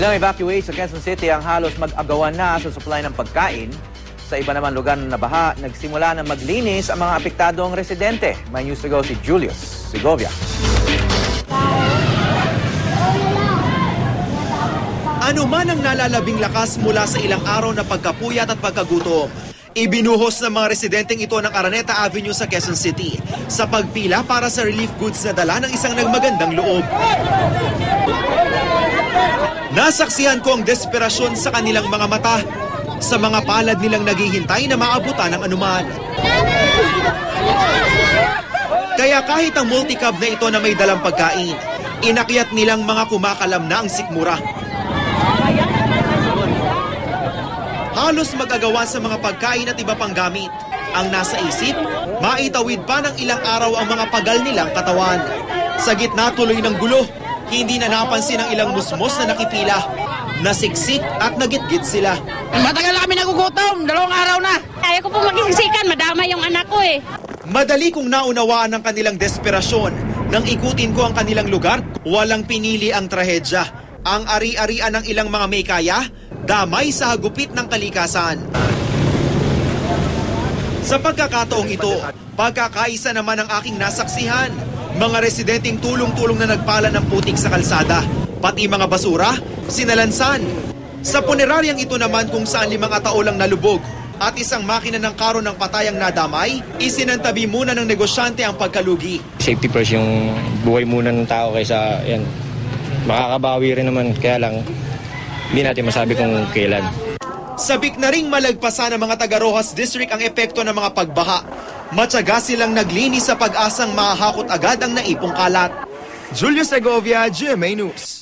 Ilang evacuees sa Quezon City ang halos mag-agawan na sa supply ng pagkain. Sa iba naman lugar na nabaha, nagsimula na maglinis ang mga apektadong residente. May news to go si Julius Segovia. Ano man ang nalalabing lakas mula sa ilang araw na pagkapuyat at pagkagutom, ibinuhos ng mga residenteng ito ng Araneta Avenue sa Quezon City sa pagpila para sa relief goods na dala ng isang nagmagandang loob. Nasaksihan ko ang desperasyon sa kanilang mga mata sa mga palad nilang naghihintay na maabutan ng anuman. Kaya kahit ang multicab na ito na may dalang pagkain, inakyat nilang mga kumakalam na ang sikmura. Halos mag-agawan sa mga pagkain at iba pang gamit. Ang nasa isip, maitawid pa ng ilang araw ang mga pagal nilang katawan. Sa gitna tuloy ng gulo, hindi na napansin ang ilang musmos na nakipila. Nasiksik at nagitgit sila. Matagal na kami nagugutom, 2 araw na. Ayaw ko po magsiksikan, madama yung anak ko eh. Madali kong naunawaan ang kanilang desperasyon. Nang ikutin ko ang kanilang lugar, walang pinili ang trahedya. Ang ari-arian ng ilang mga may kaya, damay sa hagupit ng kalikasan. Sa pagkakataong ito, pagkakaisa naman ang aking nasaksihan. Mga residenteng tulong-tulong na nagpala ng putik sa kalsada. Pati mga basura, sinalansan. Sa puneraryang ito naman kung saan 5 katao lang nalubog at isang makina ng karo ng patayang nadamay, isinantabi muna ng negosyante ang pagkalugi. Safety first yung buhay muna ng tao kaysa yan. Makakabawi rin naman, kaya lang hindi natin masabi kung kailan. Sabik na ring malagpasan ng mga taga-Rojas District ang epekto ng mga pagbaha. Matyaga silang naglinis sa pag-asang mahahakot agad ang naipong kalat. Julius Segovia, GMA News.